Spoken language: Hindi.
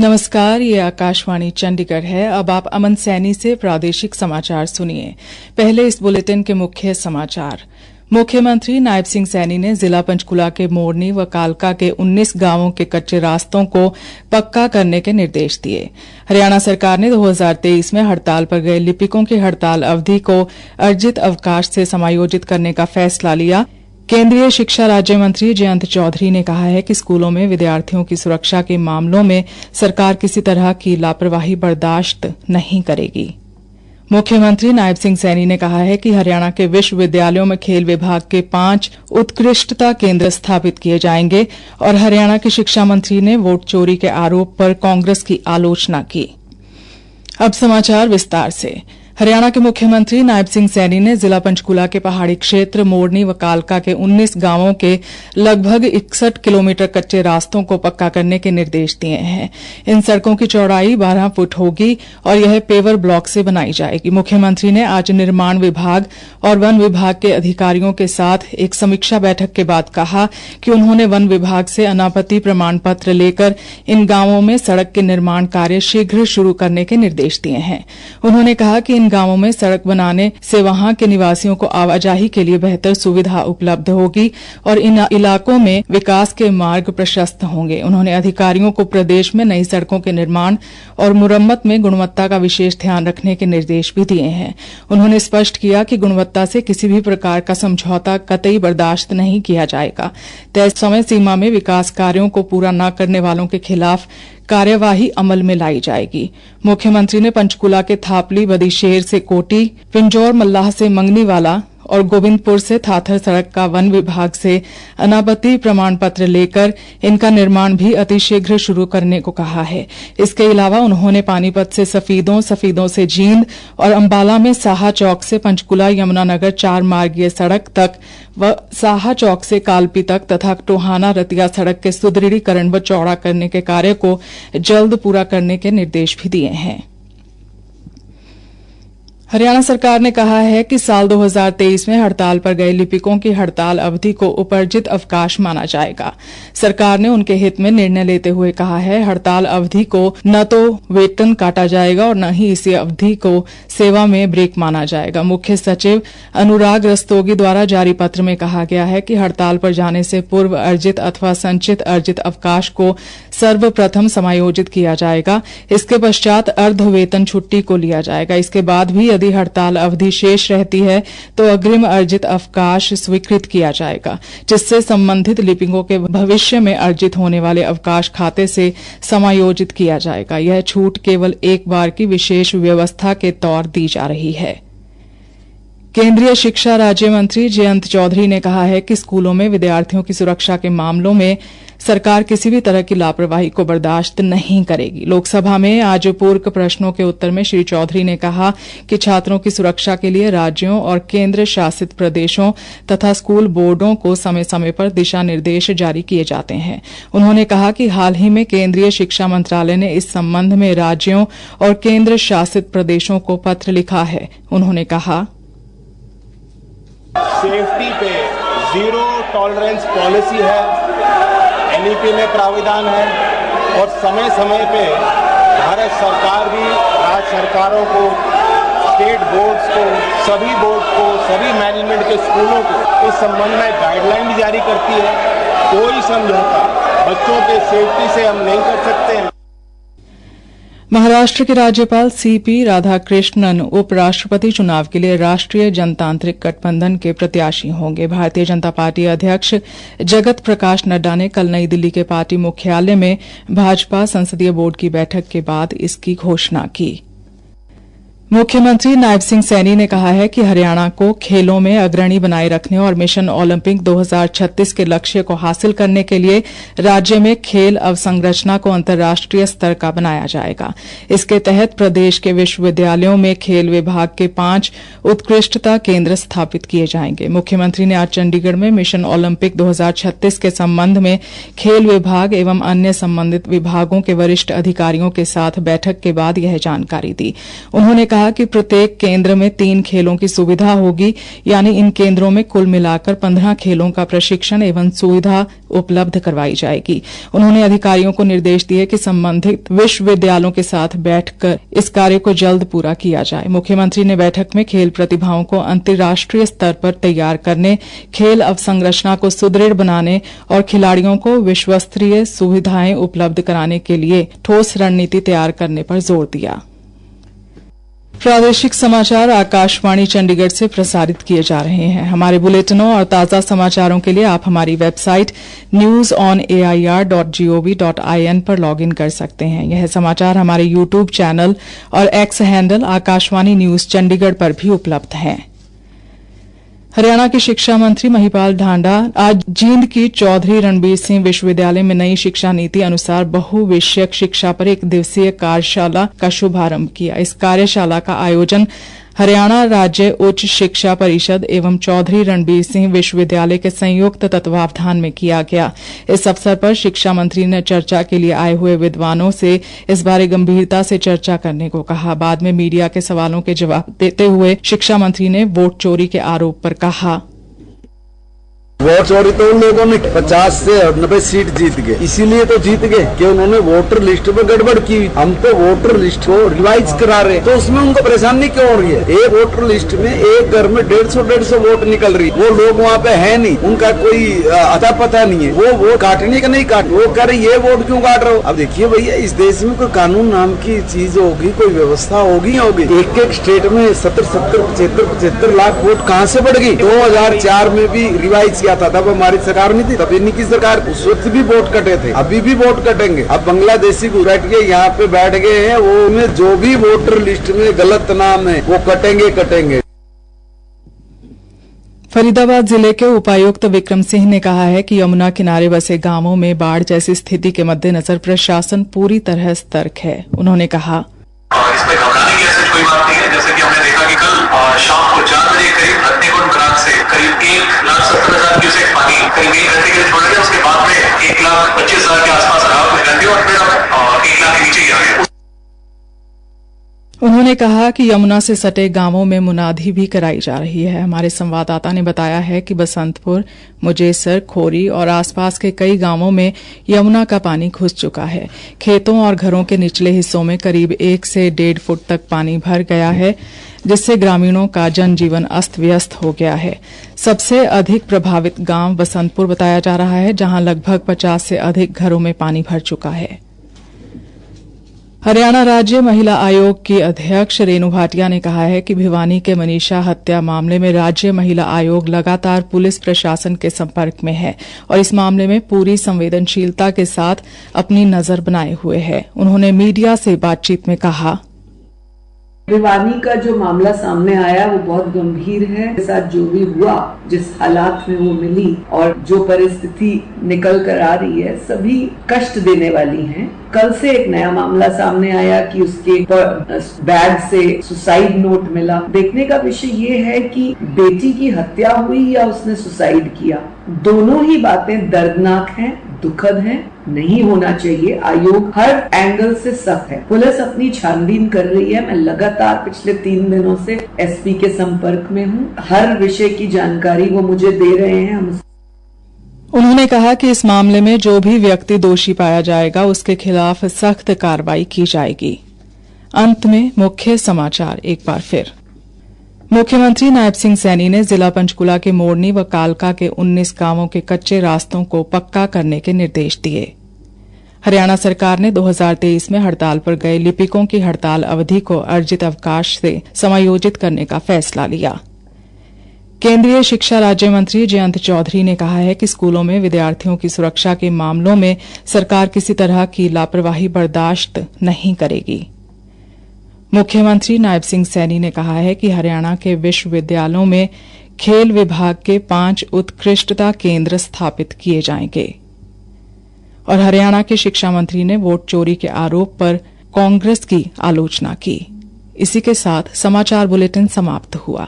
नमस्कार, ये आकाशवाणी चंडीगढ़ है। अब आप अमन सैनी से प्रादेशिक समाचार सुनिए। पहले इस बुलेटिन के मुख्य समाचार। मुख्यमंत्री नायब सिंह सैनी ने जिला पंचकुला के मोरनी व कालका के 19 गांवों के कच्चे रास्तों को पक्का करने के निर्देश दिए। हरियाणा सरकार ने 2023 में हड़ताल पर गए लिपिकों की हड़ताल अवधि को अर्जित अवकाश से समायोजित करने का फैसला लिया। केंद्रीय शिक्षा राज्य मंत्री जयंत चौधरी ने कहा है कि स्कूलों में विद्यार्थियों की सुरक्षा के मामलों में सरकार किसी तरह की लापरवाही बर्दाश्त नहीं करेगी। मुख्यमंत्री नायब सिंह सैनी ने कहा है कि हरियाणा के विश्वविद्यालयों में खेल विभाग के 5 उत्कृष्टता केंद्र स्थापित किए जाएंगे और हरियाणा के शिक्षा मंत्री ने वोट चोरी के आरोप पर कांग्रेस की आलोचना की। अब समाचार विस्तार से। हरियाणा के मुख्यमंत्री नायब सिंह सैनी ने जिला पंचकुला के पहाड़ी क्षेत्र मोरनी व कालका के 19 गांवों के लगभग 61 किलोमीटर कच्चे रास्तों को पक्का करने के निर्देश दिए हैं। इन सड़कों की चौड़ाई 12 फुट होगी और यह पेवर ब्लॉक से बनाई जाएगी। मुख्यमंत्री ने आज निर्माण विभाग और वन विभाग के अधिकारियों के साथ एक समीक्षा बैठक के बाद कहा कि उन्होंने वन विभाग से अनापत्ति प्रमाण पत्र लेकर इन गांवों में सड़क के निर्माण कार्य शीघ्र शुरू करने के निर्देश दिए हैं। उन्होंने कहा कि गांवों में सड़क बनाने से वहां के निवासियों को आवाजाही के लिए बेहतर सुविधा उपलब्ध होगी और इन इलाकों में विकास के मार्ग प्रशस्त होंगे। उन्होंने अधिकारियों को प्रदेश में नई सड़कों के निर्माण और मुरम्मत में गुणवत्ता का विशेष ध्यान रखने के निर्देश भी दिए हैं। उन्होंने स्पष्ट किया कि गुणवत्ता से किसी भी प्रकार का समझौता कतई बर्दाश्त नहीं किया जाएगा। तय समय सीमा में विकास कार्यों को पूरा न करने वालों के खिलाफ कार्यवाही अमल में लाई जाएगी। मुख्यमंत्री ने पंचकुला के थापली बदीशेर से कोटी, पिंजौर मल्लाह से मंगनीवाला और गोविंदपुर से थाथर सड़क का वन विभाग से अनापत्ति प्रमाण पत्र लेकर इनका निर्माण भी अतिशीघ्र शुरू करने को कहा है। इसके अलावा उन्होंने पानीपत से सफीदों से जींद और अंबाला में साहा चौक से पंचकुला यमुनानगर 4 मार्गीय सड़क तक व साहा चौक से कालपी तक तथा टोहाना रतिया सड़क के सुदृढ़ीकरण व चौड़ा करने के कार्य को जल्द पूरा करने के निर्देश भी दिए हैं। हरियाणा सरकार ने कहा है कि साल 2023 में हड़ताल पर गए लिपिकों की हड़ताल अवधि को उपर्जित अवकाश माना जाएगा। सरकार ने उनके हित में निर्णय लेते हुए कहा है, हड़ताल अवधि को न तो वेतन काटा जाएगा और न ही इसी अवधि को सेवा में ब्रेक माना जाएगा। मुख्य सचिव अनुराग रस्तोगी द्वारा जारी पत्र में कहा गया है कि हड़ताल पर जाने से पूर्व अर्जित अथवा संचित अर्जित अवकाश को सर्वप्रथम समायोजित किया जाएगा। इसके पश्चात अर्ध वेतन छुट्टी को लिया जाएगा। इसके बाद भी यदि हड़ताल अवधि शेष रहती है तो अग्रिम अर्जित अवकाश स्वीकृत किया जाएगा, जिससे संबंधित लिपिकों के भविष्य में अर्जित होने वाले अवकाश खाते से समायोजित किया जाएगा। यह छूट केवल एक बार की विशेष व्यवस्था के तौर दी जा रही है। केंद्रीय शिक्षा राज्य मंत्री जयंत चौधरी ने कहा है कि स्कूलों में विद्यार्थियों की सुरक्षा के मामलों में सरकार किसी भी तरह की लापरवाही को बर्दाश्त नहीं करेगी। लोकसभा में आज पूरक प्रश्नों के उत्तर में श्री चौधरी ने कहा कि छात्रों की सुरक्षा के लिए राज्यों और केंद्र शासित प्रदेशों तथा स्कूल बोर्डों को समय समय पर दिशा निर्देश जारी किए जाते हैं। उन्होंने कहा कि हाल ही में केंद्रीय शिक्षा मंत्रालय ने इस संबंध में राज्यों और केंद्र शासित प्रदेशों को पत्र लिखा है। उन्होंने कहा, सेफ्टी पे जीरो टॉलरेंस पॉलिसी है, एनईपी में प्राविधान है और समय समय पे भारत सरकार भी राज्य सरकारों को, स्टेट बोर्ड्स को, सभी बोर्ड को, सभी मैनेजमेंट के स्कूलों को इस संबंध में गाइडलाइन भी जारी करती है। कोई समझौता बच्चों के सेफ्टी से हम नहीं कर सकते हैं। महाराष्ट्र के राज्यपाल सीपी राधाकृष्णन उपराष्ट्रपति चुनाव के लिए राष्ट्रीय जनतांत्रिक गठबंधन के प्रत्याशी होंगे। भारतीय जनता पार्टी अध्यक्ष जगत प्रकाश नड्डा ने कल नई दिल्ली के पार्टी मुख्यालय में भाजपा संसदीय बोर्ड की बैठक के बाद इसकी घोषणा की। मुख्यमंत्री नायब सिंह सैनी ने कहा है कि हरियाणा को खेलों में अग्रणी बनाए रखने और मिशन ओलंपिक 2036 के लक्ष्य को हासिल करने के लिए राज्य में खेल अवसंरचना को अंतर्राष्ट्रीय स्तर का बनाया जाएगा। इसके तहत प्रदेश के विश्वविद्यालयों में खेल विभाग के 5 उत्कृष्टता केंद्र स्थापित किए जाएंगे। मुख्यमंत्री ने आज चंडीगढ़ में मिशन ओलंपिक 2036 के संबंध में खेल विभाग एवं अन्य संबंधित विभागों के वरिष्ठ अधिकारियों के साथ बैठक के बाद यह जानकारी दी। उन्होंने कहा कि प्रत्येक केंद्र में 3 खेलों की सुविधा होगी, यानी इन केंद्रों में कुल मिलाकर 15 खेलों का प्रशिक्षण एवं सुविधा उपलब्ध करवाई जाएगी। उन्होंने अधिकारियों को निर्देश दिए कि संबंधित विश्वविद्यालयों के साथ बैठकर इस कार्य को जल्द पूरा किया जाए। मुख्यमंत्री ने बैठक में खेल प्रतिभाओं को अंतर्राष्ट्रीय स्तर पर तैयार करने, खेल अवसंरचना को सुदृढ़ बनाने और खिलाड़ियों को विश्वस्तरीय सुविधाएं उपलब्ध कराने के लिए ठोस रणनीति तैयार करने पर जोर दिया। प्रादेशिक समाचार आकाशवाणी चंडीगढ़ से प्रसारित किए जा रहे हैं। हमारे बुलेटिनों और ताजा समाचारों के लिए आप हमारी वेबसाइट newsonair.gov.in पर लॉगिन कर सकते हैं। यह समाचार हमारे यूट्यूब चैनल और x handle Akashvani news Chandigarh पर भी उपलब्ध हैं। हरियाणा के शिक्षा मंत्री महिपाल ढांडा आज जींद की चौधरी रणबीर सिंह विश्वविद्यालय में नई शिक्षा नीति अनुसार बहुविषयक शिक्षा पर 1 दिवसीय कार्यशाला का शुभारंभ किया। इस कार्यशाला का आयोजन हरियाणा राज्य उच्च शिक्षा परिषद एवं चौधरी रणबीर सिंह विश्वविद्यालय के संयुक्त तत्वावधान में किया गया। इस अवसर पर शिक्षा मंत्री ने चर्चा के लिए आए हुए विद्वानों से इस बारे गंभीरता से चर्चा करने को कहा। बाद में मीडिया के सवालों के जवाब देते हुए शिक्षा मंत्री ने वोट चोरी के आरोप पर कहा, वोट चोरी तो उन लोगों ने 50 से 90 सीट जीत गए, इसीलिए तो जीत गए कि उन्होंने वोटर लिस्ट में गड़बड़ की। हम तो वोटर लिस्ट को रिवाइज करा रहे, तो उसमें उनको परेशानी क्यों हो रही है? एक वोटर लिस्ट में एक घर में 150 वोट निकल रही, वो लोग वहाँ पे है नहीं, उनका कोई अता पता नहीं है, वो वोट काटने का नहीं काट, वो कह रहे ये वोट क्यों काट रहे हो? अब देखिए भैया, इस देश में कोई कानून नाम की चीज होगी, कोई व्यवस्था होगी। एक स्टेट में 70-75 लाख वोट कहाँ से बढ़ गई? 2004 में भी रिवाइज किया था, तब हमारी सरकार नहीं थी, तब इन्हीं की सरकार, उस वक्त भी वोट कटे थे, अभी भी वोट कटेंगे। अब बांग्लादेशी बैठ के यहाँ पे बैठ गए हैं, वो में जो भी वोटर लिस्ट में गलत नाम है वो कटेंगे। फरीदाबाद जिले के उपायुक्त विक्रम सिंह ने कहा है कि यमुना किनारे बसे गांवों में बाढ़ जैसी स्थिति के मद्देनजर प्रशासन पूरी तरह सतर्क है। उन्होंने कहा, इसमें घबराने की ऐसी कोई बात नहीं है। जैसे कि हमने देखा कि कल शाम को 4 बजे करीब रत्नीकुंड बराज से करीब 1,70,000 क्यूसेक पानी करीब 1 घंटे के लिए छोड़ दिया। उसके बाद में 1,25,000 के आसपास राहत में रहती है और फिर 1 लाख के नीचे ही आ गया। उन्होंने कहा कि यमुना से सटे गांवों में मुनादी भी कराई जा रही है। हमारे संवाददाता ने बताया है कि बसंतपुर, मुजेसर, खोरी और आसपास के कई गांवों में यमुना का पानी घुस चुका है। खेतों और घरों के निचले हिस्सों में करीब 1 से 1.5 फुट तक पानी भर गया है, जिससे ग्रामीणों का जनजीवन अस्त व्यस्त हो गया है। सबसे अधिक प्रभावित गांव बसंतपुर बताया जा रहा है, जहां लगभग 50 से अधिक घरों में पानी भर चुका है। हरियाणा राज्य महिला आयोग की अध्यक्ष रेणु भाटिया ने कहा है कि भिवानी के मनीषा हत्या मामले में राज्य महिला आयोग लगातार पुलिस प्रशासन के संपर्क में है और इस मामले में पूरी संवेदनशीलता के साथ अपनी नजर बनाए हुए है। उन्होंने मीडिया से बातचीत में कहा, भिवानी का जो मामला सामने आया वो बहुत गंभीर है। मेरे साथ जो भी हुआ, जिस हालात में वो मिली और जो परिस्थिति निकल कर आ रही है, सभी कष्ट देने वाली हैं। कल से एक नया मामला सामने आया कि उसके बैग से सुसाइड नोट मिला। देखने का विषय ये है कि बेटी की हत्या हुई या उसने सुसाइड किया, दोनों ही बातें दर्दनाक हैं, दुखद हैं, नहीं होना चाहिए। आयोग हर एंगल से सख्त है। पुलिस अपनी छानबीन कर रही है। मैं लगातार पिछले 3 दिनों से एसपी के संपर्क में हूँ। हर विषय की जानकारी वो मुझे दे रहे हैं। उन्होंने कहा कि इस मामले में जो भी व्यक्ति दोषी पाया जाएगा उसके खिलाफ सख्त कार्रवाई की जाएगी। अंत में मुख्य समाचार एक बार फिर। मुख्यमंत्री नायब सिंह सैनी ने जिला पंचकुला के मोरनी व कालका के 19 गांवों के कच्चे रास्तों को पक्का करने के निर्देश दिए। हरियाणा सरकार ने 2023 में हड़ताल पर गए लिपिकों की हड़ताल अवधि को अर्जित अवकाश से समायोजित करने का फैसला लिया। केंद्रीय शिक्षा राज्य मंत्री जयंत चौधरी ने कहा है कि स्कूलों में विद्यार्थियों की सुरक्षा के मामलों में सरकार किसी तरह की लापरवाही बर्दाश्त नहीं करेगी। मुख्यमंत्री नायब सिंह सैनी ने कहा है कि हरियाणा के विश्वविद्यालयों में खेल विभाग के 5 उत्कृष्टता केंद्र स्थापित किए जाएंगे। और हरियाणा के शिक्षा मंत्री ने वोट चोरी के आरोप पर कांग्रेस की आलोचना की। इसी के साथ समाचार बुलेटिन समाप्त हुआ।